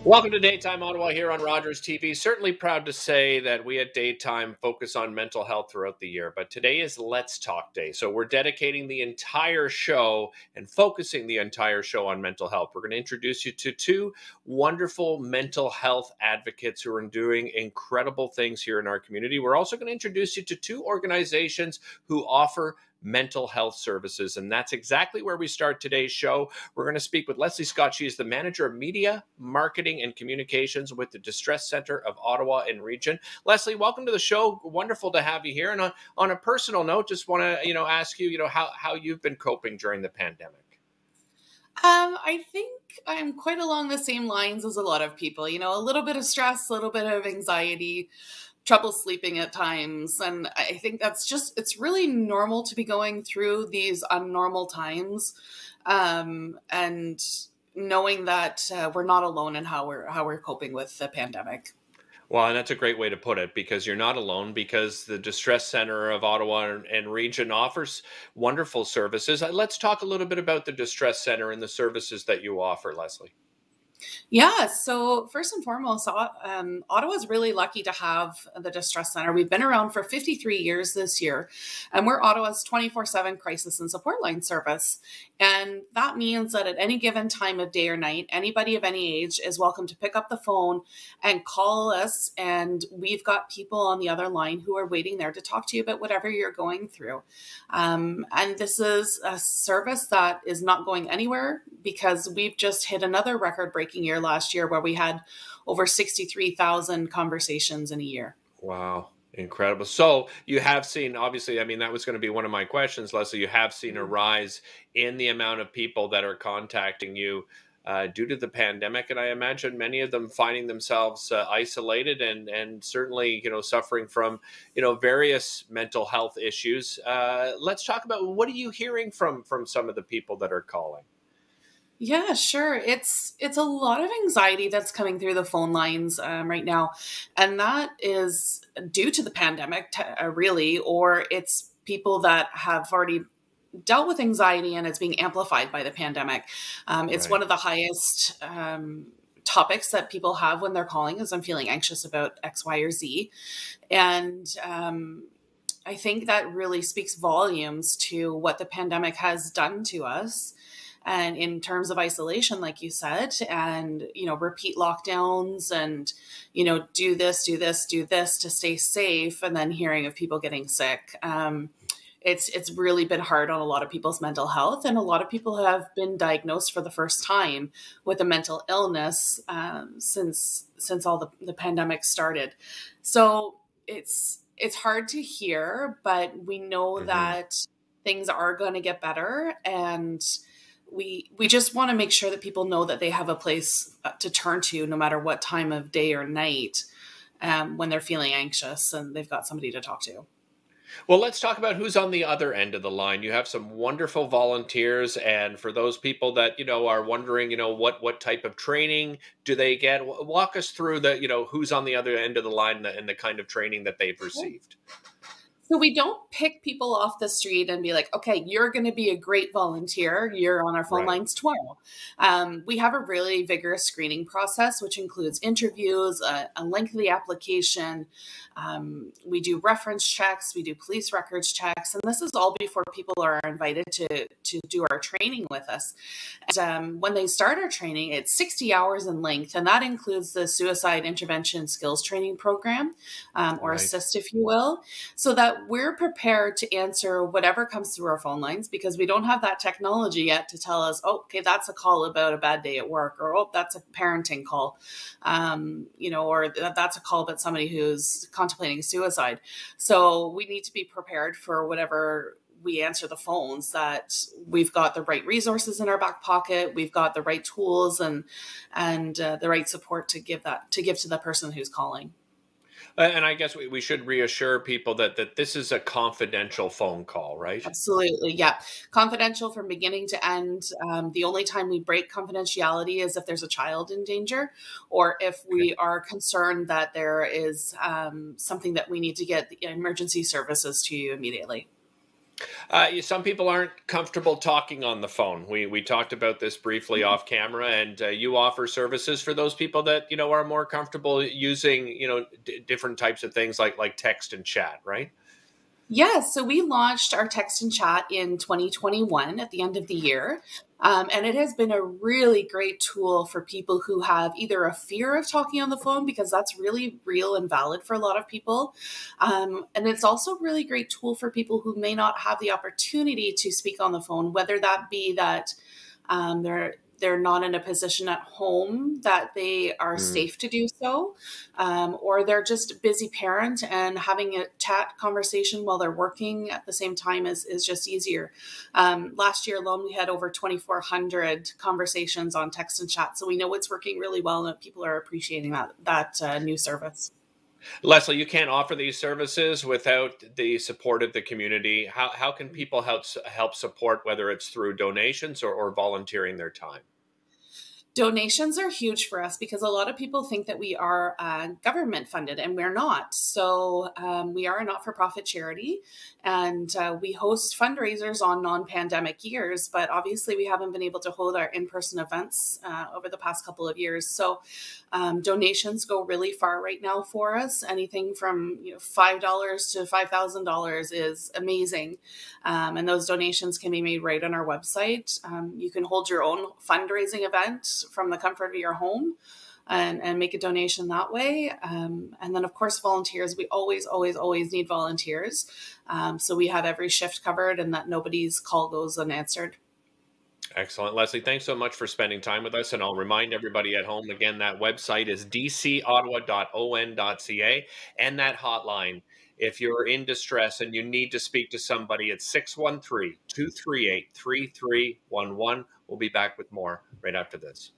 Welcome to Daytime Ottawa here on Rogers TV. Certainly proud to say that we at Daytime focus on mental health throughout the year, but today is Let's Talk Day. So we're dedicating the entire show and focusing the entire show on mental health. We're going to introduce you to two wonderful mental health advocates who are doing incredible things here in our community. We're also going to introduce you to two organizations who offer mental health services. And that's exactly where we start today's show. We're going to speak with Leslie Scott. She is the Manager of Media, Marketing, and Communications with the Distress Center of Ottawa and Region. Leslie, welcome to the show. Wonderful to have you here. And on a personal note, just want to, ask you, how you've been coping during the pandemic. I think I'm quite along the same lines as a lot of people, a little bit of stress, a little bit of anxiety, trouble sleeping at times. And I think it's really normal to be going through these unnormal times. And knowing that we're not alone in how we're coping with the pandemic. Well, and that's a great way to put it, because you're not alone, because the Distress Center of Ottawa and Region offers wonderful services. Let's talk a little bit about the Distress Center and the services that you offer, Leslie. Yeah, so first and foremost, Ottawa's really lucky to have the Distress Center. We've been around for 53 years this year, and we're Ottawa's 24/7 crisis and support line service. And that means that at any given time of day or night, anybody of any age is welcome to pick up the phone and call us. And we've got people on the other line who are waiting there to talk to you about whatever you're going through. And this is a service that is not going anywhere, because we've just hit another record-breaking year last year where we had over 63,000 conversations in a year. Wow. Incredible. So you have seen, obviously, that was going to be one of my questions, Leslie. You have seen a rise in the amount of people that are contacting you due to the pandemic. And I imagine many of them finding themselves isolated and certainly, suffering from, various mental health issues. Let's talk about, what are you hearing from some of the people that are calling? Yeah, sure. It's a lot of anxiety that's coming through the phone lines right now. And that is due to the pandemic, really, or it's people that have already dealt with anxiety and it's being amplified by the pandemic. It's Right. one of the highest topics that people have when they're calling is, I'm feeling anxious about X, Y, or Z. And I think that really speaks volumes to what the pandemic has done to us. And in terms of isolation, like you said, and, repeat lockdowns and, do this to stay safe. And then hearing of people getting sick. It's really been hard on a lot of people's mental health. And a lot of people have been diagnosed for the first time with a mental illness since all the pandemic started. So it's hard to hear, but we know that things are going to get better. And we just want to make sure that people know that they have a place to turn to no matter what time of day or night when they're feeling anxious and they've got somebody to talk to. Well, let's talk about who's on the other end of the line. You have some wonderful volunteers. And for those people that, are wondering, what type of training do they get? Walk us through who's on the other end of the line and the kind of training that they've received. So we don't pick people off the street and be like, okay, you're going to be a great volunteer. You're on our phone lines tomorrow. We have a really vigorous screening process, which includes interviews, a lengthy application. We do reference checks. We do police records checks. And this is all before people are invited to do our training with us. And when they start our training, it's 60 hours in length. And that includes the Suicide Intervention Skills Training Program, or ASSIST, if you will, so that we're prepared to answer whatever comes through our phone lines, because we don't have that technology yet to tell us, oh, okay, that's a call about a bad day at work, or, oh, that's a parenting call, or that's a call about somebody who's contemplating suicide. So we need to be prepared for whatever we answer the phones, that we've got the right resources in our back pocket. We've got the right tools and the right support to give to the person who's calling. And I guess we should reassure people that this is a confidential phone call, right? Absolutely. Yeah. Confidential from beginning to end. The only time we break confidentiality is if there's a child in danger, or if we are concerned that there is something that we need to get the emergency services to you immediately. Some people aren't comfortable talking on the phone. We talked about this briefly off camera, and you offer services for those people that are more comfortable using different types of things like text and chat, right? Yeah, so we launched our text and chat in 2021 at the end of the year. And it has been a really great tool for people who have either a fear of talking on the phone, because that's really real and valid for a lot of people. And it's also a really great tool for people who may not have the opportunity to speak on the phone, whether that be that they're not in a position at home that they are Mm. safe to do so, or they're just a busy parent and having a chat conversation while they're working at the same time is just easier. Last year alone, we had over 2,400 conversations on text and chat, so we know it's working really well and that people are appreciating that new service. Leslie, you can't offer these services without the support of the community. How can people help support, whether it's through donations or volunteering their time? Donations are huge for us because a lot of people think that we are government funded, and we're not. So we are a not-for-profit charity, and we host fundraisers on non-pandemic years, but obviously we haven't been able to hold our in-person events over the past couple of years. So donations go really far right now for us. Anything from $5 to $5,000 is amazing. And those donations can be made right on our website. You can hold your own fundraising event from the comfort of your home and make a donation that way. And then, of course, volunteers. We always, always, always need volunteers. So we have every shift covered and that nobody's call goes unanswered. Excellent. Leslie, thanks so much for spending time with us. And I'll remind everybody at home again, that website is dcottawa.on.ca, and that hotline. If you're in distress and you need to speak to somebody, it's 613-238-3311. We'll be back with more right after this.